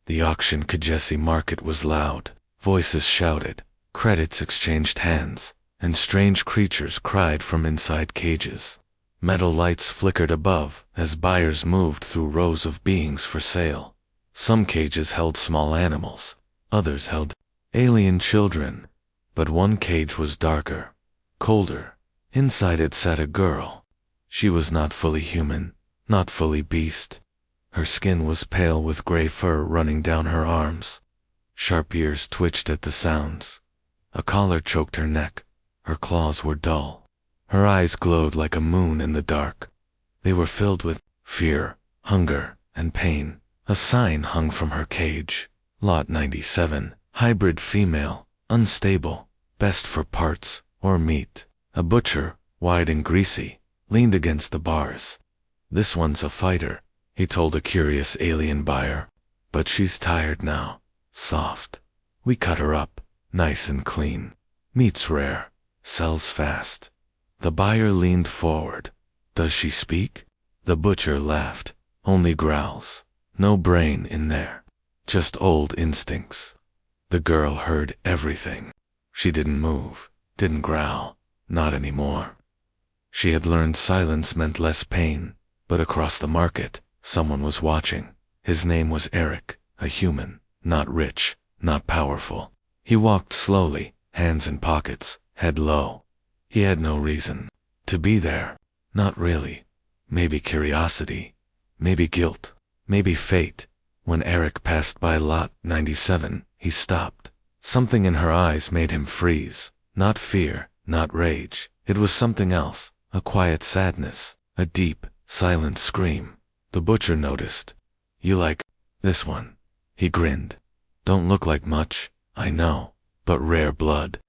The auction Kajesi market was loud. Voices shouted, credits exchanged hands, and strange creatures cried from inside cages. Metal lights flickered above as buyers moved through rows of beings for sale. Some cages held small animals, others held alien children, but one cage was darker, colder. Inside it sat a girl. She was not fully human, not fully beast. Her skin was pale with gray fur running down her arms. Sharp ears twitched at the sounds. A collar choked her neck. Her claws were dull. Her eyes glowed like a moon in the dark. They were filled with fear, hunger, and pain. A sign hung from her cage. Lot 97, hybrid female, unstable, best for parts or meat. A butcher, wide and greasy, leaned against the bars. This one's a fighter, he told a curious alien buyer. But she's tired now, soft. We cut her up, nice and clean. Meat's rare, sells fast. The buyer leaned forward. Does she speak? The butcher laughed. Only growls. No brain in there. Just old instincts. The girl heard everything. She didn't move, didn't growl, not anymore. She had learned silence meant less pain, but across the market, someone was watching. His name was Eric, a human, not rich, not powerful. He walked slowly, hands in pockets, head low. He had no reason to be there. Not really. Maybe curiosity, maybe guilt, maybe fate. When Eric passed by lot 97, he stopped. Something in her eyes made him freeze. Not fear, not rage. It was something else, a quiet sadness, a deep, silent scream. The butcher noticed. You like this one? He grinned. Don't look like much, I know, but rare blood.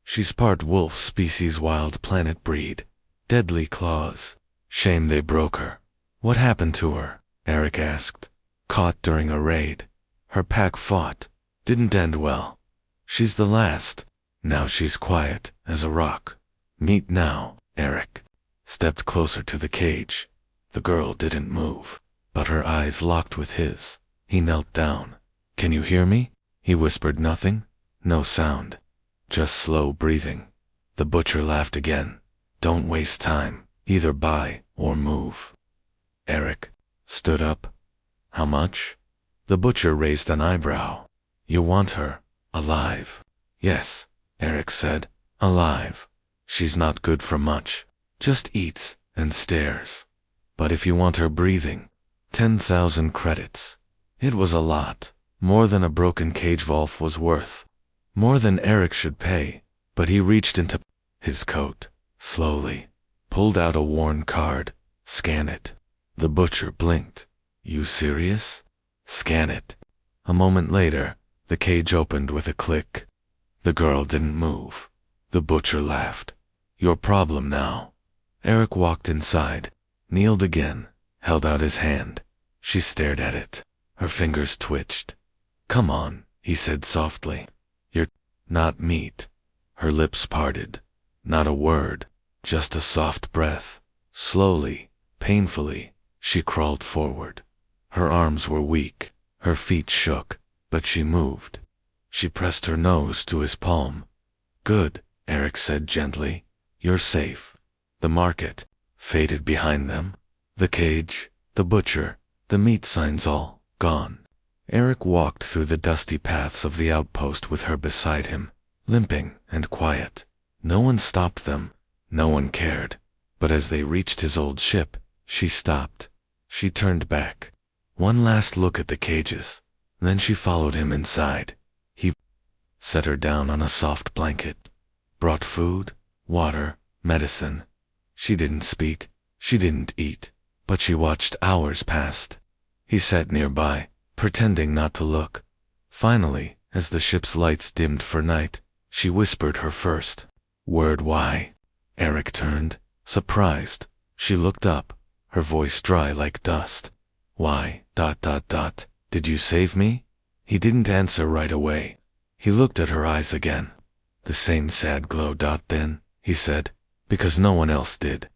She's part wolf species wild planet breed. Deadly claws. Shame they broke her. What happened to her? Eric asked. Caught during a raid. Her pack fought. Didn't end well. She's the last. Now she's quiet as a rock. Meet now. Eric stepped closer to the cage. The girl didn't move, but her eyes locked with his. He knelt down. Can you hear me? He whispered. Nothing. No sound. Just slow breathing. The butcher laughed again. Don't waste time. Either buy or move. Eric stood up. How much? The butcher raised an eyebrow. You want her alive? Yes, Eric said. Alive. She's not good for much. Just eats and stares. But if you want her breathing, 10,000 credits. It was a lot. More than a broken cage wolf was worth. More than Eric should pay. But he reached into his coat, slowly, pulled out a worn card. Scan it. The butcher blinked. You serious? Scan it. A moment later, the cage opened with a click. The girl didn't move. The butcher laughed. Your problem now. Eric walked inside, kneeled again, held out his hand. She stared at it. Her fingers twitched. Come on, he said softly. You're not meat. Her lips parted. Not a word, just a soft breath. Slowly, painfully, she crawled forward. Her arms were weak, her feet shook, but she moved. She pressed her nose to his palm. Good, Eric said gently. You're safe. The market faded behind them. The cage, the butcher, the meat signs all gone. Eric walked through the dusty paths of the outpost with her beside him, limping and quiet. No one stopped them. No one cared. But as they reached his old ship, she stopped. She turned back. One last look at the cages. Then she followed him inside. He set her down on a soft blanket. Brought food, water, medicine. She didn't speak. She didn't eat. But she watched hours pass. He sat nearby, pretending not to look. Finally, as the ship's lights dimmed for night, she whispered her first word. Why? Eric turned, surprised. She looked up, her voice dry like dust. Why? Did you save me? He didn't answer right away. He looked at her eyes again. The same sad glow. Then, he said, because no one else did.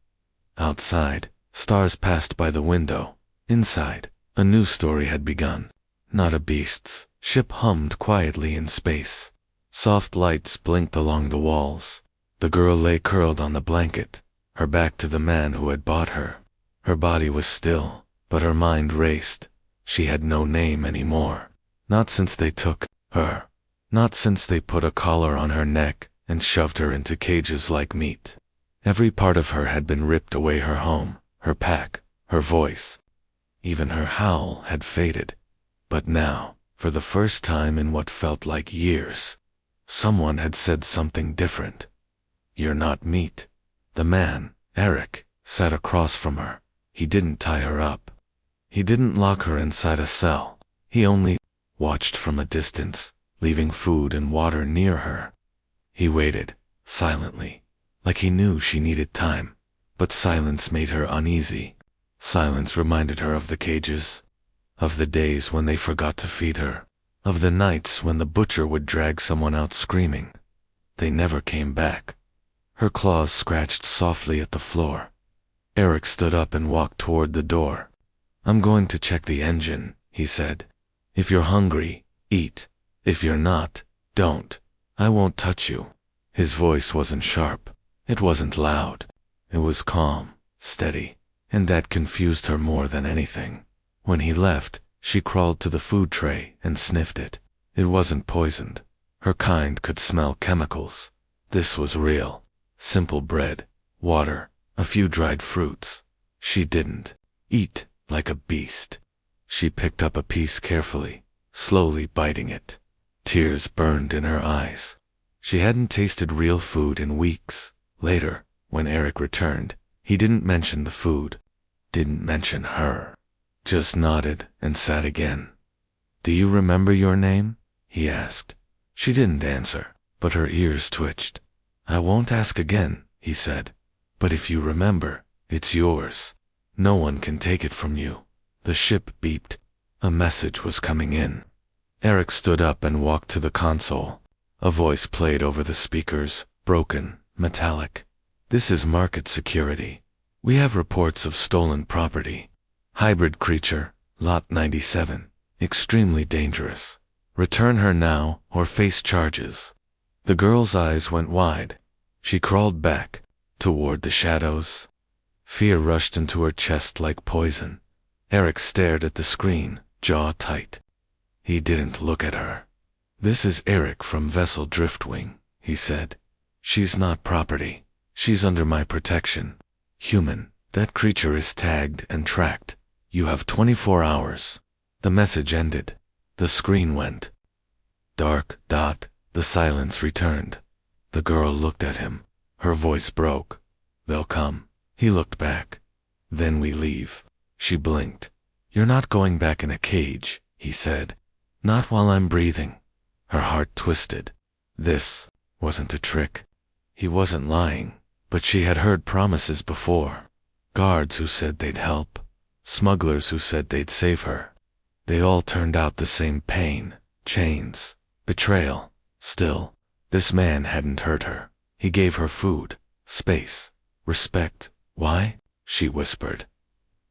Outside, stars passed by the window. Inside, a new story had begun. not a beast's. Ship hummed quietly in space. Soft lights blinked along the walls. The girl lay curled on the blanket, her back to the man who had bought her. Her body was still, but her mind raced. She had no name anymore. Not since they took her. Not since they put a collar on her neck and shoved her into cages like meat. Every part of her had been ripped away, her home, her pack, her voice. Even her howl had faded. But now, for the first time in what felt like years, someone had said something different. "You're not meat." The man, Eric, sat across from her. He didn't tie her up. He didn't lock her inside a cell. He only watched from a distance, leaving food and water near her. He waited, silently, like he knew she needed time. But silence made her uneasy. Silence reminded her of the cages, of the days when they forgot to feed her, of the nights when the butcher would drag someone out screaming. They never came back. Her claws scratched softly at the floor. Eric stood up and walked toward the door. "I'm going to check the engine," he said. "If you're hungry, eat. If you're not, don't. I won't touch you." His voice wasn't sharp. It wasn't loud. It was calm, steady, and that confused her more than anything. When he left, she crawled to the food tray and sniffed it. It wasn't poisoned. Her kind could smell chemicals. This was real. Simple bread, water, a few dried fruits. She didn't eat like a beast. She picked up a piece carefully, slowly biting it. Tears burned in her eyes. She hadn't tasted real food in weeks. Later, when Eric returned, he didn't mention the food, didn't mention her. Just nodded and sat again. "Do you remember your name?" he asked. She didn't answer, but her ears twitched. "I won't ask again," he said. "But if you remember, it's yours. No one can take it from you." The ship beeped. A message was coming in. Eric stood up and walked to the console. A voice played over the speakers, broken, metallic. "This is market security. We have reports of stolen property. Hybrid creature, Lot 97. Extremely dangerous. Return her now or face charges." The girl's eyes went wide. She crawled back, toward the shadows. Fear rushed into her chest like poison. Eric stared at the screen, jaw tight. He didn't look at her. "This is Eric from Vessel Driftwing," he said. "She's not property. She's under my protection. Human, that creature is tagged and tracked. You have 24 hours. The message ended. The screen went dark. The silence returned. The girl looked at him. Her voice broke. "They'll come." He looked back. "Then we leave." She blinked. "You're not going back in a cage," he said. "Not while I'm breathing." Her heart twisted. This wasn't a trick. He wasn't lying, but she had heard promises before. Guards who said they'd help. Smugglers who said they'd save her. They all turned out the same: pain, chains, betrayal. Still, this man hadn't hurt her. He gave her food, space, respect. "Why?" she whispered.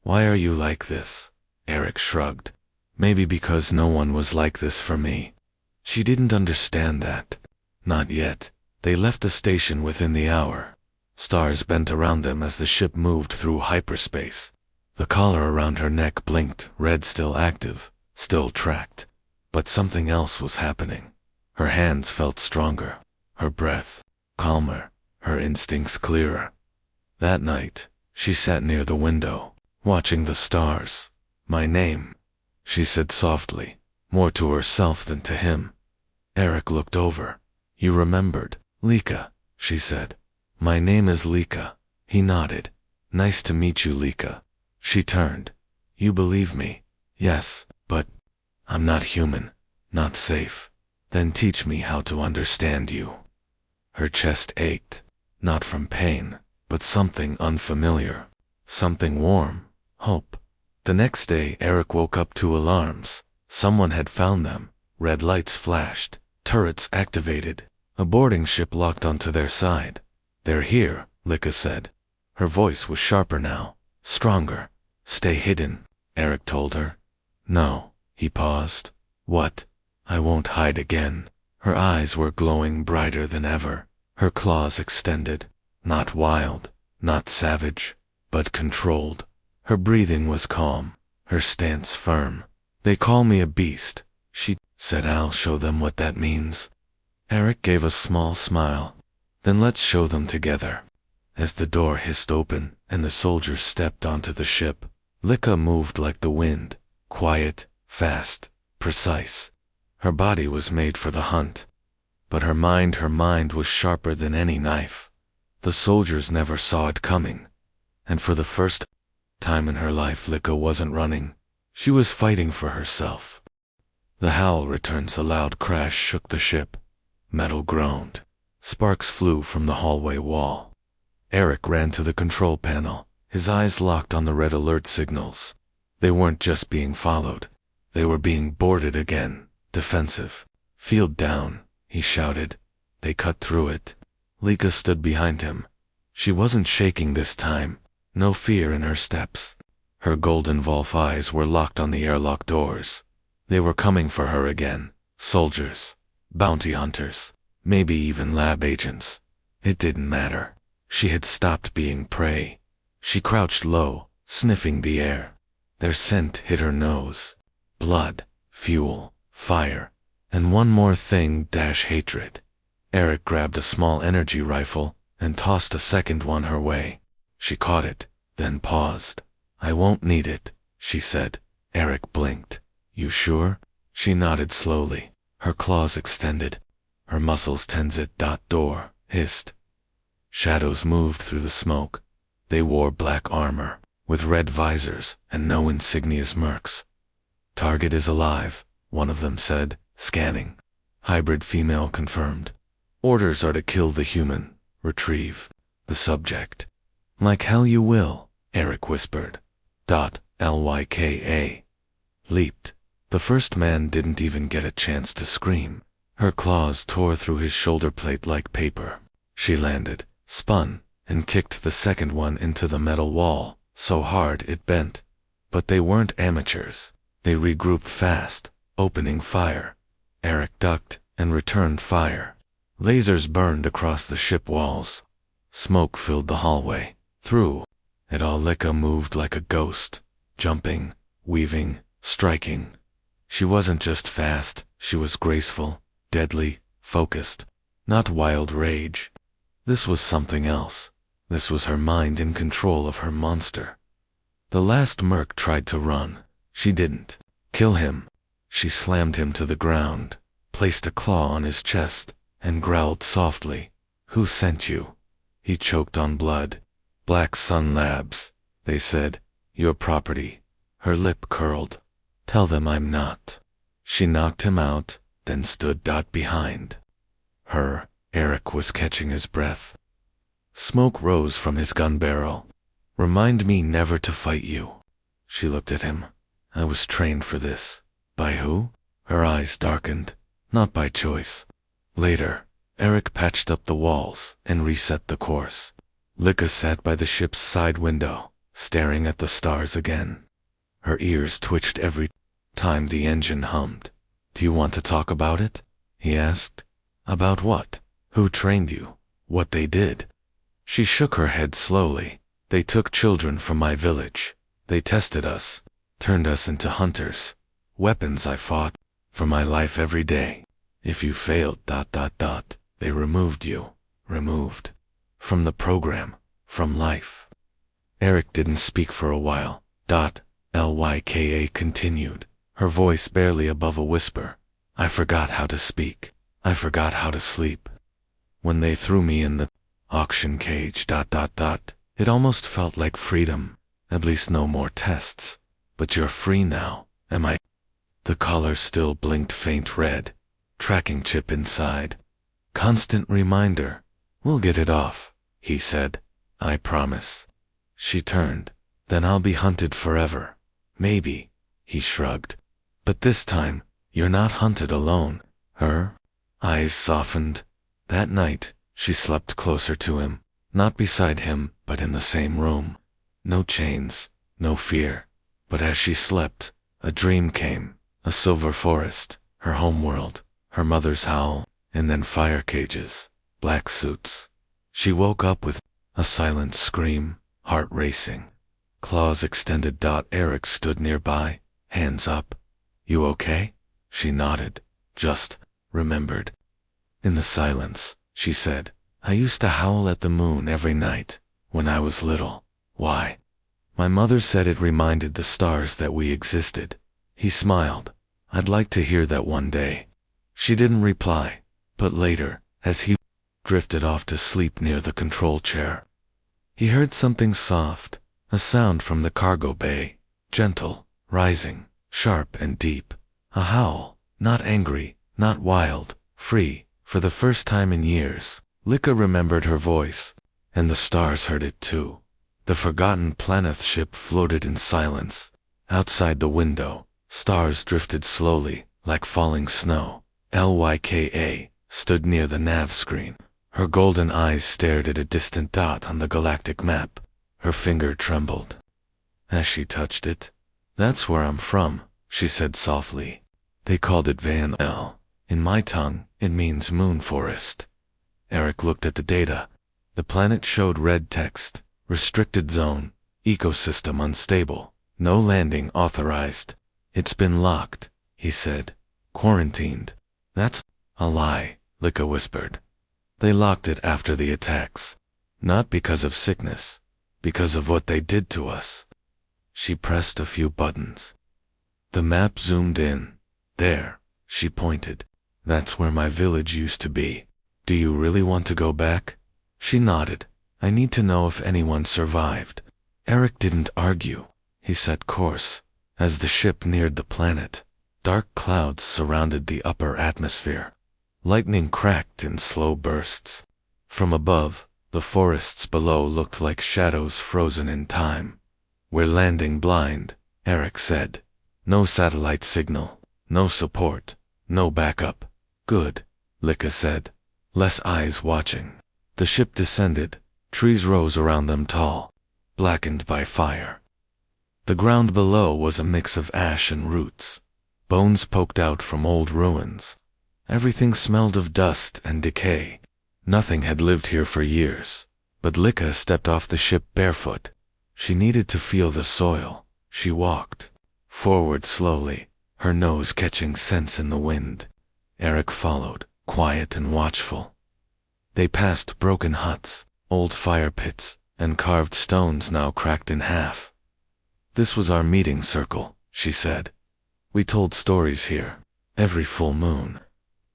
"Why are you like this?" Eric shrugged. "Maybe because no one was like this for me." She didn't understand that. Not yet. They left the station within the hour. Stars bent around them as the ship moved through hyperspace. The collar around her neck blinked, red still active, still tracked. But something else was happening. Her hands felt stronger, her breath calmer, her instincts clearer. That night, she sat near the window, watching the stars. "My name," she said softly, more to herself than to him. Eric looked over. "You remembered." "Lika," she said. "My name is Lika." He nodded. "Nice to meet you, Lika." She turned. "You believe me?" "Yes, but I'm not human, not safe." "Then teach me how to understand you." Her chest ached, not from pain, but something unfamiliar, something warm, hope. The next day Eric woke up to alarms. Someone had found them. Red lights flashed, turrets activated. A boarding ship locked onto their side. "They're here," Lika said. Her voice was sharper now, stronger. "Stay hidden," Eric told her. "No." He paused. What? I won't hide again. Her eyes were glowing brighter than ever, her claws extended, not wild, not savage, but controlled. Her breathing was calm, her stance firm. They call me a beast, she said. I'll show them what that means. Eric gave a small smile. Then let's show them together. As the door hissed open and the soldiers stepped onto the ship, Lika moved like the wind, quiet, fast, precise. Her body was made for the hunt. But her mind was sharper than any knife. The soldiers never saw it coming. And for the first time in her life, Lika wasn't running. She was fighting for herself. The howl returns. A loud crash shook the ship. Metal groaned. Sparks flew from the hallway wall. Eric ran to the control panel, his eyes locked on the red alert signals. They weren't just being followed. They were being boarded again, defensive. Field down, he shouted. They cut through it. Lika stood behind him. She wasn't shaking this time, no fear in her steps. Her golden Volf eyes were locked on the airlock doors. They were coming for her again. Soldiers, bounty hunters, maybe even lab agents. It didn't matter. She had stopped being prey. She crouched low, sniffing the air. Their scent hit her nose. Blood, fuel, fire, and one more thing, hatred. Eric grabbed a small energy rifle and tossed a second one her way. She caught it, then paused. I won't need it, she said. Eric blinked. You sure? She nodded slowly, her claws extended, her muscles tensed. Door hissed. Shadows moved through the smoke. They wore black armor, with red visors and no insignious mercs. Target is alive, one of them said, scanning. Hybrid female confirmed. Orders are to kill the human, retrieve the subject. Like hell you will, Eric whispered. Lyka leaped. The first man didn't even get a chance to scream. Her claws tore through his shoulder plate like paper. She landed, spun, and kicked the second one into the metal wall, so hard it bent. But they weren't amateurs. They regrouped fast, opening fire. Eric ducked and returned fire. Lasers burned across the ship walls. Smoke filled the hallway. Through it all, Lika moved like a ghost, jumping, weaving, striking. She wasn't just fast, she was graceful, deadly, focused. Not wild rage. This was something else. This was her mind in control of her monster. The last merc tried to run. She didn't kill him. She slammed him to the ground, placed a claw on his chest, and growled softly. Who sent you? He choked on blood. Black Sun Labs, they said. Your property. Her lip curled. Tell them I'm not. She knocked him out, then stood behind her. Eric was catching his breath. Smoke rose from his gun barrel. Remind me never to fight you. She looked at him. I was trained for this. By who? Her eyes darkened. Not by choice. Later, Eric patched up the walls and reset the course. Lika sat by the ship's side window, staring at the stars again. Her ears twitched every time the engine hummed. Do you want to talk about it? He asked. About what? Who trained you? What they did? She shook her head slowly. They took children from my village. They tested us, turned us into hunters. Weapons I fought for my life every day. If you failed, they removed you. Removed. From the program. From life. Eric didn't speak for a while. Lyka continued, her voice barely above a whisper. I forgot how to speak. I forgot how to sleep. When they threw me in the auction cage, it almost felt like freedom. At least no more tests. But you're free now, am I? The collar still blinked faint red. Tracking chip inside. Constant reminder. We'll get it off, he said. I promise. She turned. Then I'll be hunted forever. Maybe, he shrugged. But this time, you're not hunted alone. Her eyes softened. That night, she slept closer to him. Not beside him, but in the same room. No chains, no fear. But as she slept, a dream came. A silver forest, her homeworld, her mother's howl, and then fire cages, black suits. She woke up with a silent scream, heart racing. Claws extended. Eric stood nearby, hands up. You okay? She nodded. Just remembered. In the silence, she said, I used to howl at the moon every night, when I was little. Why? My mother said it reminded the stars that we existed. He smiled. I'd like to hear that one day. She didn't reply, but later, as he drifted off to sleep near the control chair, he heard something soft, a sound from the cargo bay, gentle, rising, sharp and deep. A howl, not angry, not wild, free. For the first time in years, Lika remembered her voice, and the stars heard it too. The forgotten Planeth ship floated in silence. Outside the window, stars drifted slowly, like falling snow. Lyka stood near the nav screen. Her golden eyes stared at a distant dot on the galactic map. Her finger trembled as she touched it. That's where I'm from, she said softly. They called it Van L. In my tongue, it means moon forest. Eric looked at the data. The planet showed red text, restricted zone, ecosystem unstable, no landing authorized. It's been locked, he said. Quarantined. That's a lie, Lika whispered. They locked it after the attacks. Not because of sickness, because of what they did to us. She pressed a few buttons. The map zoomed in. There, she pointed. That's where my village used to be. Do you really want to go back? She nodded. I need to know if anyone survived. Eric didn't argue. He set course. As the ship neared the planet, dark clouds surrounded the upper atmosphere. Lightning cracked in slow bursts. From above, the forests below looked like shadows frozen in time. We're landing blind, Eric said. No satellite signal, no support, no backup. Good, Lika said. Less eyes watching. The ship descended. Trees rose around them tall, blackened by fire. The ground below was a mix of ash and roots. Bones poked out from old ruins. Everything smelled of dust and decay. Nothing had lived here for years. But Lika stepped off the ship barefoot. She needed to feel the soil. She walked forward slowly, her nose catching scents in the wind. Eric followed, quiet and watchful. They passed broken huts, old fire pits, and carved stones now cracked in half. This was our meeting circle, she said. We told stories here, every full moon.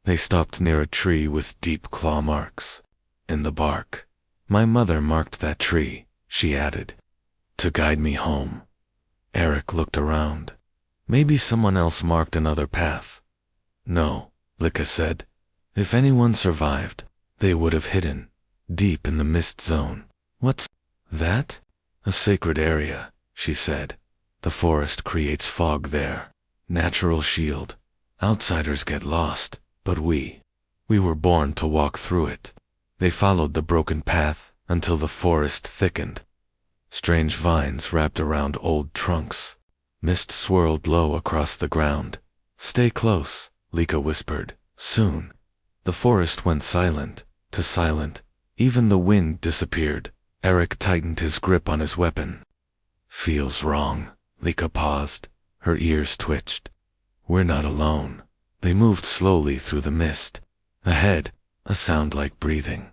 They stopped near a tree with deep claw marks in the bark. My mother marked that tree, she added, to guide me home. Eric looked around. Maybe someone else marked another path. No, Lika said. If anyone survived, they would have hidden, deep in the mist zone. What's that? A sacred area, she said. The forest creates fog there. Natural shield. Outsiders get lost, but we were born to walk through it. They followed the broken path until the forest thickened. Strange vines wrapped around old trunks. Mist swirled low across the ground. Stay close, Lika whispered. Soon. The forest went silent, to silent. Even the wind disappeared. Eric tightened his grip on his weapon. Feels wrong. Lika paused. Her ears twitched. We're not alone. They moved slowly through the mist. Ahead, a sound like breathing.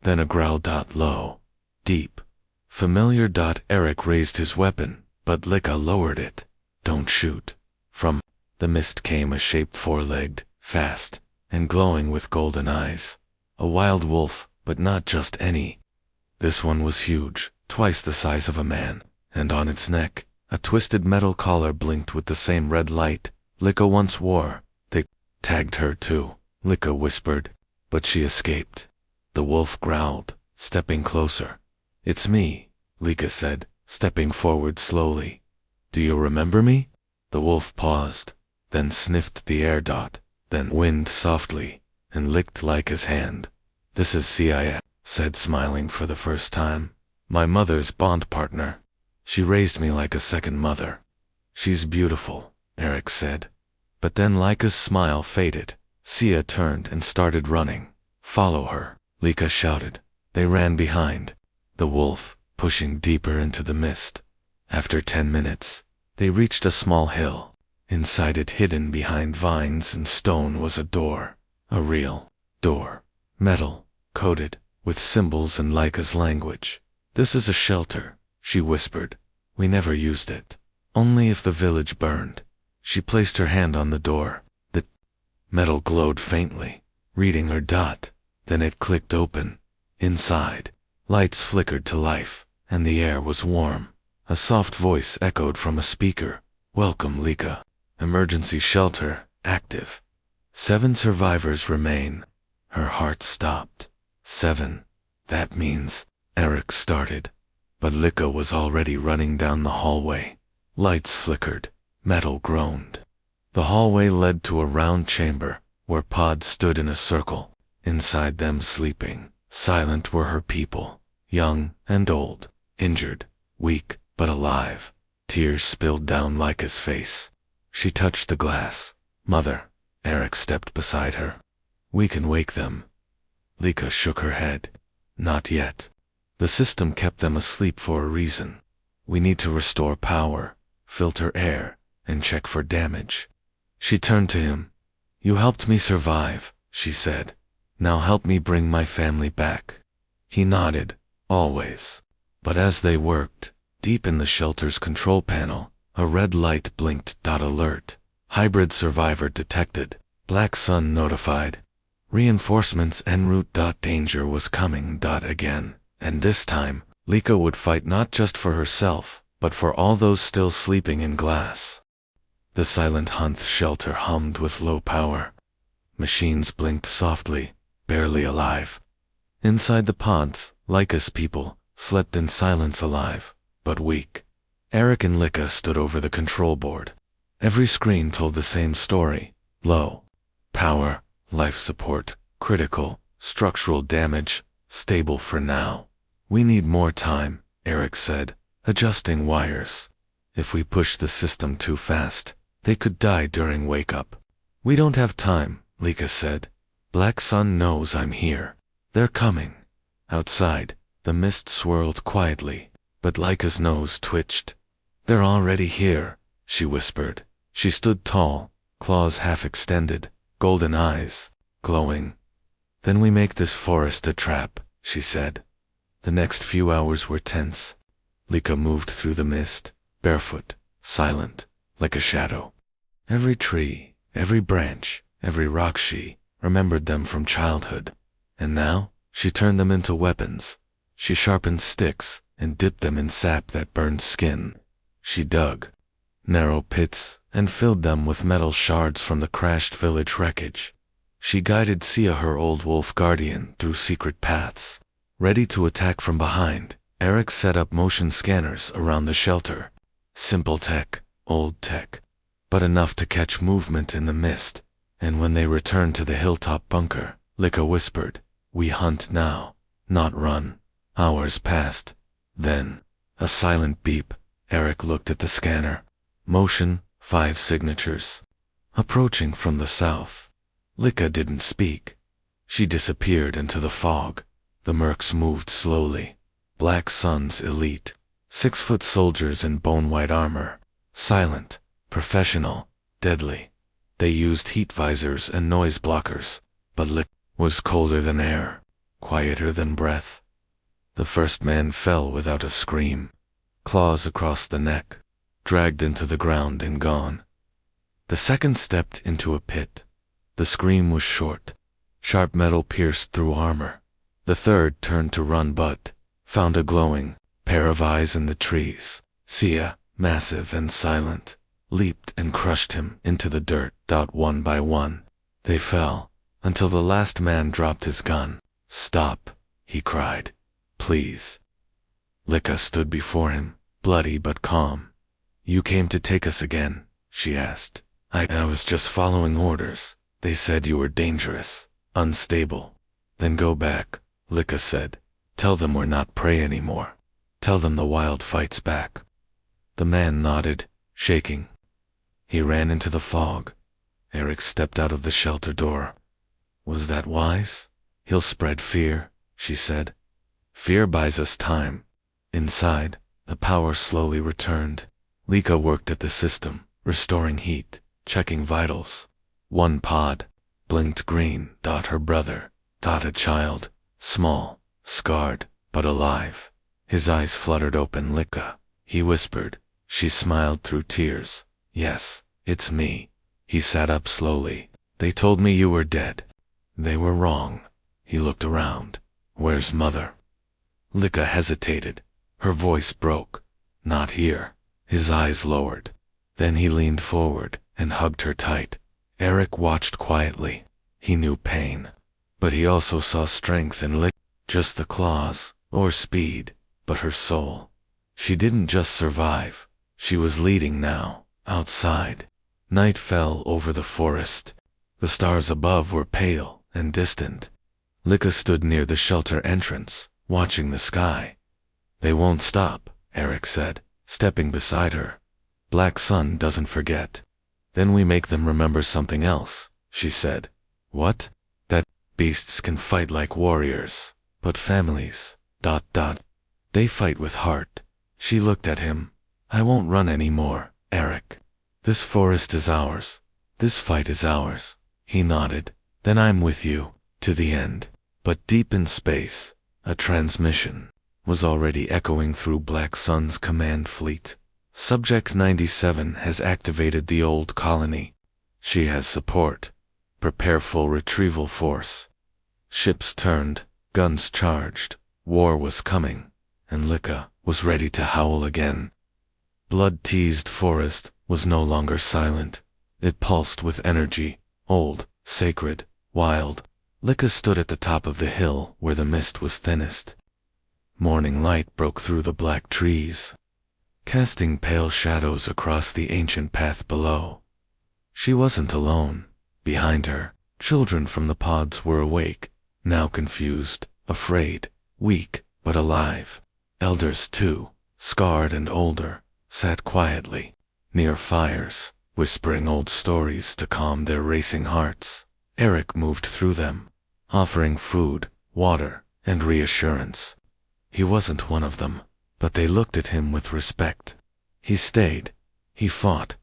Then a growl. Low. Deep. Familiar. Eric raised his weapon, but Lika lowered it. Don't shoot. From the mist came a shape four-legged, fast, and glowing with golden eyes. A wild wolf, but not just any. This one was huge, twice the size of a man, and on its neck, a twisted metal collar blinked with the same red light Lika once wore. They tagged her too, Lika whispered, but she escaped. The wolf growled, stepping closer. It's me, Lika said, stepping forward slowly. Do you remember me? The wolf paused, then sniffed the air. Then whined softly, and licked Lika's hand. This is CIF, said smiling for the first time. My mother's bond partner. She raised me like a second mother. She's beautiful, Eric said. But then Lika's smile faded. Sia turned and started running. "Follow her," Lika shouted. They ran behind the wolf, pushing deeper into the mist. After 10 minutes, they reached a small hill. Inside it, hidden behind vines and stone, was a door. A real door. Metal, coated, with symbols in Lika's language. "This is a shelter," she whispered. "We never used it. Only if the village burned." She placed her hand on the door. The metal glowed faintly, reading her dot. Then it clicked open. Inside, lights flickered to life, and the air was warm. A soft voice echoed from a speaker. "Welcome, Lika. Emergency shelter, active. 7 survivors remain." Her heart stopped. 7. That means, Eric started. But Lika was already running down the hallway. Lights flickered. Metal groaned. The hallway led to a round chamber, where pods stood in a circle. Inside them, sleeping, silent, were her people. Young and old, injured, weak, but alive. Tears spilled down Lika's face. She touched the glass. "Mother." Eric stepped beside her. "We can wake them." Lika shook her head. "Not yet. The system kept them asleep for a reason. We need to restore power, filter air, and check for damage." She turned to him. "You helped me survive," she said. "Now help me bring my family back." He nodded. "Always." But as they worked, deep in the shelter's control panel, a red light blinked. "Alert. Hybrid survivor detected. Black Sun notified. Reinforcements en route. Danger was coming. Again. And this time, Lika would fight not just for herself, but for all those still sleeping in glass." The silent hunt shelter hummed with low power. Machines blinked softly, barely alive. Inside the pods, Lika's people slept in silence, alive, but weak. Eric and Lika stood over the control board. Every screen told the same story. Low power, life support, critical, structural damage, stable for now. "We need more time," Eric said, adjusting wires. "If we push the system too fast, they could die during wake-up." "We don't have time," Lika said. "Black Sun knows I'm here. They're coming." Outside, the mist swirled quietly, but Lika's nose twitched. "They're already here," she whispered. She stood tall, claws half extended, golden eyes glowing. "Then we make this forest a trap," she said. The next few hours were tense. Lika moved through the mist, barefoot, silent, like a shadow. Every tree, every branch, every rock, she remembered them from childhood. And now, she turned them into weapons. She sharpened sticks and dipped them in sap that burned skin. She dug narrow pits and filled them with metal shards from the crashed village wreckage. She guided Sia, her old wolf guardian, through secret paths. Ready to attack from behind, Eric set up motion scanners around the shelter. Simple tech, old tech, but enough to catch movement in the mist. And when they returned to the hilltop bunker, Lika whispered, "We hunt now, not run." Hours passed. Then, a silent beep. Eric looked at the scanner. Motion, 5 signatures. Approaching from the south. Lika didn't speak. She disappeared into the fog. The mercs moved slowly. Black Sun's elite. 6-foot soldiers in bone-white armor. Silent, professional, deadly. They used heat visors and noise blockers, but Lika was colder than air, quieter than breath. The first man fell without a scream. Claws across the neck, dragged into the ground and gone. The second stepped into a pit. The scream was short. Sharp metal pierced through armor. The third turned to run but found a glowing pair of eyes in the trees. Sia, massive and silent, leaped and crushed him into the dirt. One by one, they fell, until the last man dropped his gun. "Stop," he cried. "Please." Lika stood before him, bloody but calm. "You came to take us again?" she asked. I was just following orders. They said you were dangerous, unstable." "Then go back," Lika said. "Tell them we're not prey anymore. Tell them the wild fights back." The man nodded, shaking. He ran into the fog. Eric stepped out of the shelter door. Was that wise? He'll spread fear, she said. Fear buys us time. Inside, the power slowly returned. Lika worked at the system, restoring heat, checking vitals. One pod blinked green. Her brother. A child, small, scarred, but alive. His eyes fluttered open. Lika, he whispered. She smiled through tears. Yes, it's me. He sat up slowly. They told me you were dead. They were wrong. He looked around. Where's mother? Lika hesitated. Her voice broke. Not here. His eyes lowered. Then he leaned forward and hugged her tight. Eric watched quietly. He knew pain, but he also saw strength in Lika. Just the claws, or speed, but her soul. She didn't just survive. She was leading now, outside. Night fell over the forest. The stars above were pale and distant. Lika stood near the shelter entrance, watching the sky. They won't stop, Eric said, stepping beside her. Black sun doesn't forget. Then we make them remember something else, she said. What? That beasts can fight like warriors, but families, ... They fight with heart. She looked at him. I won't run anymore, Eric. This forest is ours. This fight is ours. He nodded. Then I'm with you, to the end. But deep in space, a transmission was already echoing through Black Sun's command fleet. Subject 97 has activated the old colony. She has support. Prepare full retrieval force. Ships turned, guns charged. War was coming, and Lika was ready to howl again. Blood-teased forest was no longer silent. It pulsed with energy, old, sacred, wild. Lika stood at the top of the hill where the mist was thinnest. Morning light broke through the black trees, casting pale shadows across the ancient path below. She wasn't alone. Behind her, children from the pods were awake, now confused, afraid, weak, but alive. Elders too, scarred and older, sat quietly, near fires, whispering old stories to calm their racing hearts. Eric moved through them, offering food, water, and reassurance. He wasn't one of them, but they looked at him with respect. He stayed. He fought.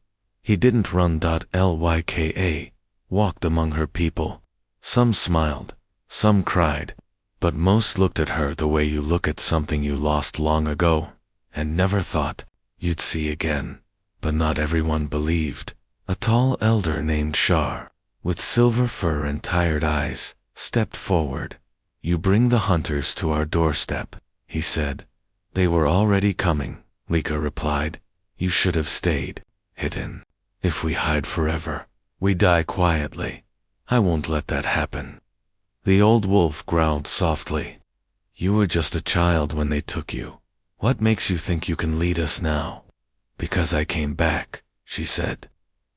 He didn't run. Lyka walked among her people. Some smiled, some cried, but most looked at her the way you look at something you lost long ago, and never thought you'd see again. But not everyone believed. A tall elder named Shar, with silver fur and tired eyes, stepped forward. You bring the hunters to our doorstep, he said. They were already coming, Lika replied. You should have stayed, hidden. If we hide forever, we die quietly. I won't let that happen. The old wolf growled softly. You were just a child when they took you. What makes you think you can lead us now? Because I came back, she said.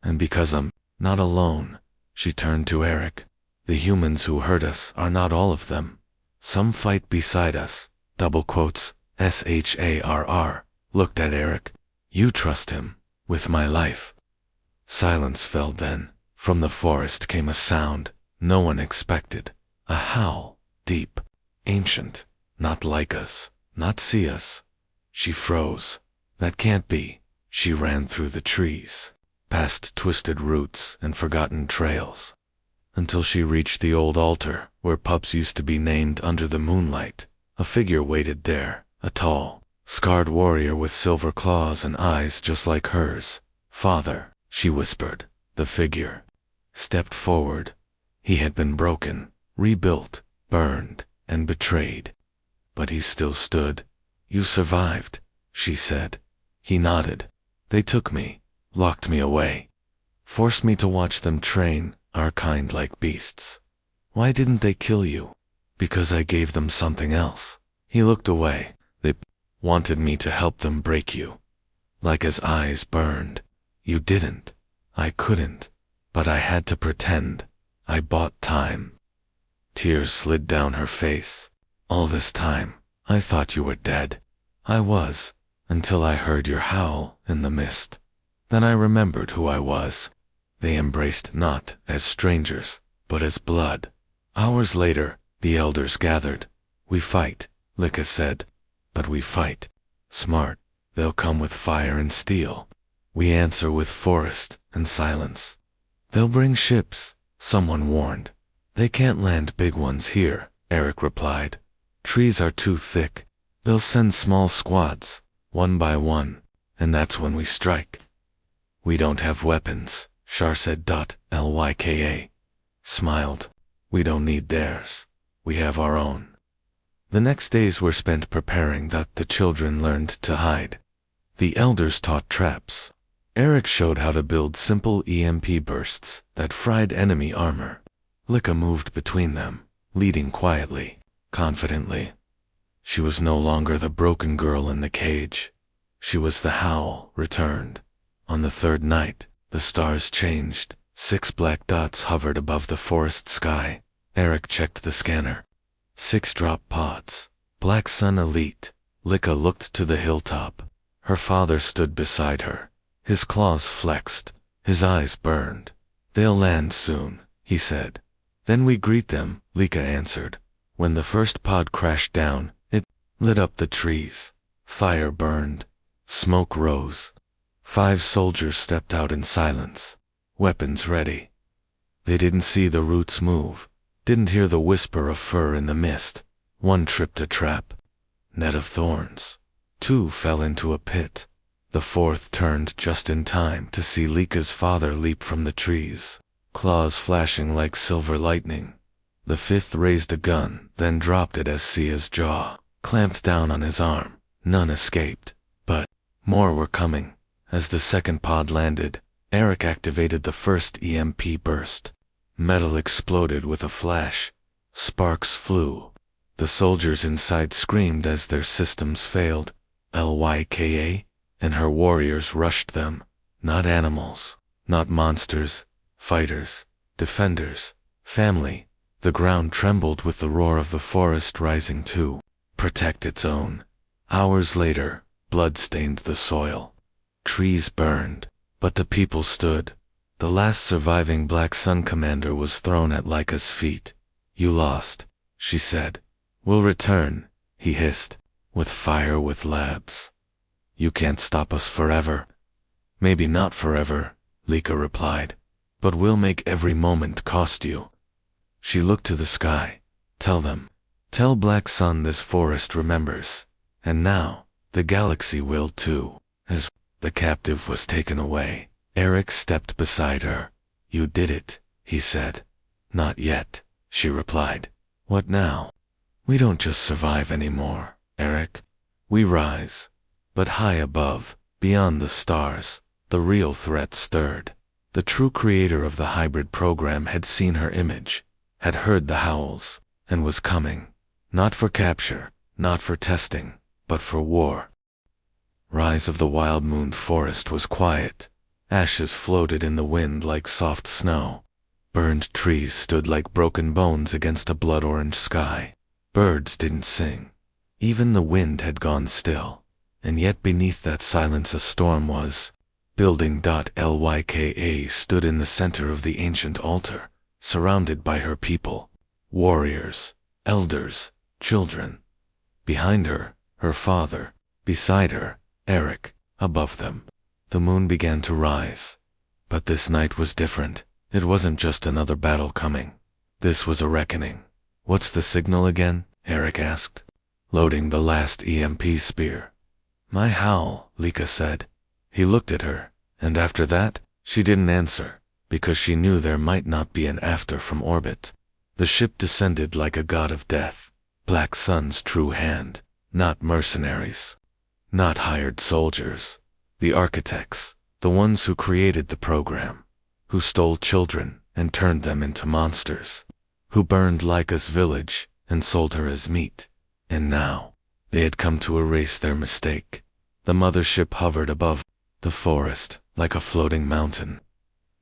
And because I'm not alone. She turned to Eric. The humans who hurt us are not all of them. Some fight beside us. Double quotes, SHARR. Looked at Eric. You trust him, with my life. Silence fell then. From the forest came a sound no one expected. A howl, deep, ancient, not like us, not see us. She froze. That can't be. She ran through the trees, past twisted roots and forgotten trails, until she reached the old altar where pups used to be named under the moonlight. A figure waited there, a tall, scarred warrior with silver claws and eyes just like hers. Father, she whispered. The figure stepped forward. He had been broken, rebuilt, burned, and betrayed. But he still stood. You survived, she said. He nodded. They took me, locked me away, forced me to watch them train our kind like beasts. Why didn't they kill you? Because I gave them something else. He looked away. They wanted me to help them break you. Like his eyes burned. You didn't. I couldn't. But I had to pretend. I bought time. Tears slid down her face. All this time, I thought you were dead. I was, until I heard your howl in the mist. Then I remembered who I was. They embraced not as strangers, but as blood. Hours later, the elders gathered. We fight, Lika said. But we fight smart. They'll come with fire and steel. We answer with forest and silence. They'll bring ships, someone warned. They can't land big ones here, Eric replied. Trees are too thick. They'll send small squads, one by one, and that's when we strike. We don't have weapons, Shar said. Lyka smiled. We don't need theirs. We have our own. The next days were spent preparing that the children learned to hide. The elders taught traps. Eric showed how to build simple EMP bursts that fried enemy armor. Lika moved between them, leading quietly, confidently. She was no longer the broken girl in the cage. She was the howl returned. On the third night, the stars changed. 6 black dots hovered above the forest sky. Eric checked the scanner. 6 drop pods. Black Sun Elite. Lika looked to the hilltop. Her father stood beside her. His claws flexed. His eyes burned. They'll land soon, he said. Then we greet them, Lika answered. When the first pod crashed down, it lit up the trees. Fire burned. Smoke rose. 5 soldiers stepped out in silence, weapons ready. They didn't see the roots move, didn't hear the whisper of fur in the mist. 1 tripped a trap. Net of thorns. 2 fell into a pit. The 4th turned just in time to see Lika's father leap from the trees, claws flashing like silver lightning. The 5th raised a gun, then dropped it as Sia's jaw clamped down on his arm. None escaped, but more were coming. As the second pod landed, Eric activated the first EMP burst. Metal exploded with a flash. Sparks flew. The soldiers inside screamed as their systems failed. Lyka and her warriors rushed them. Not animals, not monsters, fighters, defenders, family. The ground trembled with the roar of the forest rising to protect its own. Hours later, blood stained the soil. Trees burned, but the people stood. The last surviving Black Sun commander was thrown at Lika's feet. You lost, she said. We'll return, he hissed, with fire with labs. You can't stop us forever. Maybe not forever, Lika replied, but we'll make every moment cost you. She looked to the sky. Tell them. Tell Black Sun this forest remembers. And now, the galaxy will too. As the captive was taken away, Eric stepped beside her. You did it, he said. Not yet, she replied. What now? We don't just survive anymore, Eric. We rise. But high above, beyond the stars, the real threat stirred. The true creator of the hybrid program had seen her image, had heard the howls, and was coming. Not for capture, not for testing, but for war. Rise of the wild moon forest was quiet. Ashes floated in the wind like soft snow. Burned trees stood like broken bones against a blood-orange sky. Birds didn't sing. Even the wind had gone still. And yet beneath that silence a storm was. Building. Lyka stood in the center of the ancient altar, surrounded by her people. Warriors, elders, children. Behind her, her father. Beside her, Eric. Above them, the moon began to rise. But this night was different. It wasn't just another battle coming. This was a reckoning. What's the signal again? Eric asked, loading the last EMP spear. My howl, Lika said. He looked at her, and after that, she didn't answer, because she knew there might not be an after from orbit. The ship descended like a god of death. Black Sun's true hand, not mercenaries. Not hired soldiers. The architects, the ones who created the program, who stole children and turned them into monsters, who burned Lika's village and sold her as meat. And now, they had come to erase their mistake. The mothership hovered above the forest like a floating mountain.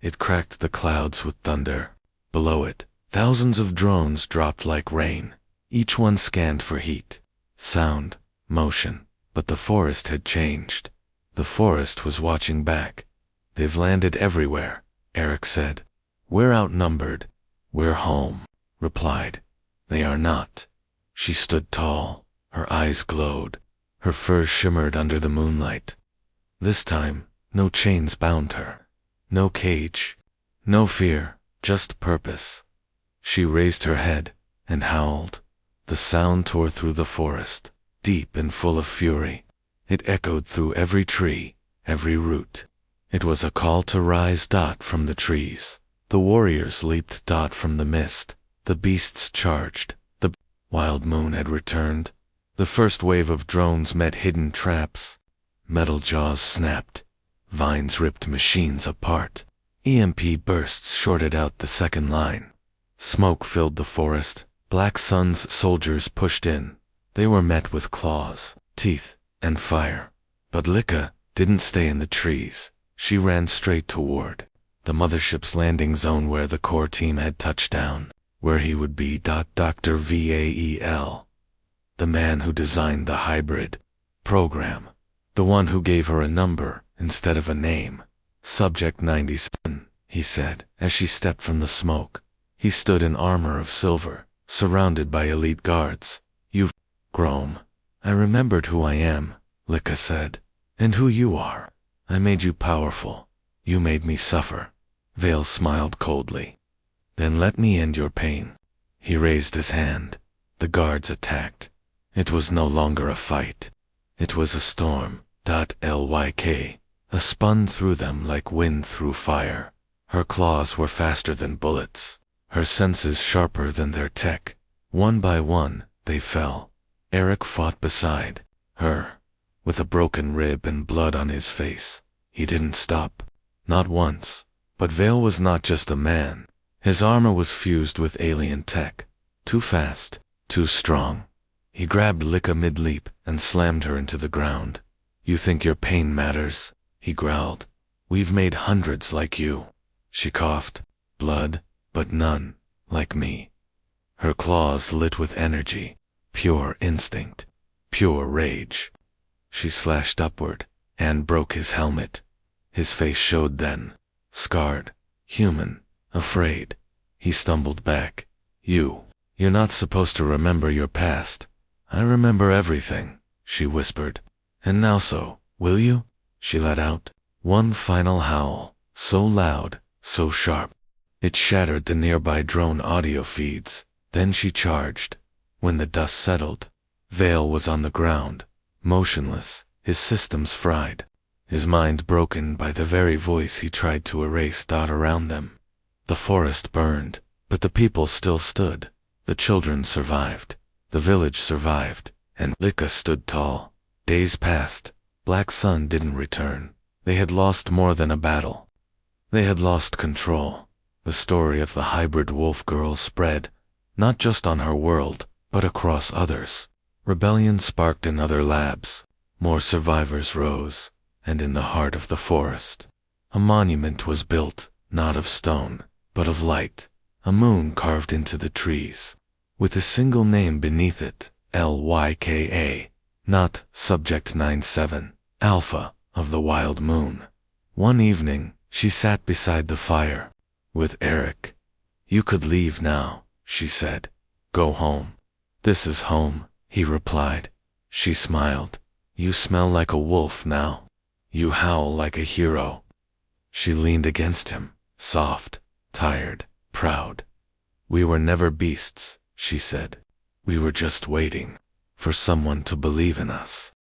It cracked the clouds with thunder. Below it, thousands of drones dropped like rain. Each one scanned for heat, sound, motion. But the forest had changed. The forest was watching back. They've landed everywhere, Eric said. We're outnumbered. We're home, replied. They are not. She stood tall. Her eyes glowed. Her fur shimmered under the moonlight. This time, no chains bound her. No cage. No fear, just purpose. She raised her head and howled. The sound tore through the forest, deep and full of fury. It echoed through every tree, every root. It was a call to rise. From the trees. The warriors leaped. From the mist. The beasts charged. The wild moon had returned. The first wave of drones met hidden traps. Metal jaws snapped. Vines ripped machines apart. EMP bursts shorted out the second line. Smoke filled the forest. Black Sun's soldiers pushed in. They were met with claws, teeth, and fire. But Lika didn't stay in the trees. She ran straight toward the mothership's landing zone where the core team had touched down, where he would be. Dr. Vael, the man who designed the hybrid program, the one who gave her a number instead of a name. Subject 97, he said, as she stepped from the smoke. He stood in armor of silver, surrounded by elite guards. You've grown. I remembered who I am, Lika said. And who you are. I made you powerful. You made me suffer. Vale smiled coldly. Then let me end your pain. He raised his hand. The guards attacked. It was no longer a fight. It was a storm. Lyk. A spun through them like wind through fire. Her claws were faster than bullets. Her senses sharper than their tech. One by one, they fell. Eric fought beside her, with a broken rib and blood on his face. He didn't stop. Not once. But Vale was not just a man. His armor was fused with alien tech. Too fast, too strong. He grabbed Lika mid-leap and slammed her into the ground. You think your pain matters? He growled. We've made hundreds like you. She coughed. Blood, but none like me. Her claws lit with energy, pure instinct, pure rage. She slashed upward and broke his helmet. His face showed then, scarred, human, afraid. He stumbled back. You're not supposed to remember your past. I remember everything, she whispered. And now so, will you? She let out one final howl, so loud, so sharp. It shattered the nearby drone audio feeds. Then she charged. When the dust settled, Vale was on the ground, motionless, his systems fried, his mind broken by the very voice he tried to erase. Around them, the forest burned, but the people still stood. The children survived, the village survived, and Lika stood tall. Days passed. Black Sun didn't return. They had lost more than a battle. They had lost control. The story of the hybrid wolf girl spread, not just on her world, but across others. Rebellion sparked in other labs. More survivors rose, and in the heart of the forest, a monument was built, not of stone, but of light, a moon carved into the trees, with a single name beneath it, Lyka, not Subject 97, Alpha of the Wild Moon. One evening, she sat beside the fire, with Eric. You could leave now, she said. Go home. This is home, he replied. She smiled. You smell like a wolf now. You howl like a hero. She leaned against him, soft, tired, proud. We were never beasts, she said. We were just waiting for someone to believe in us.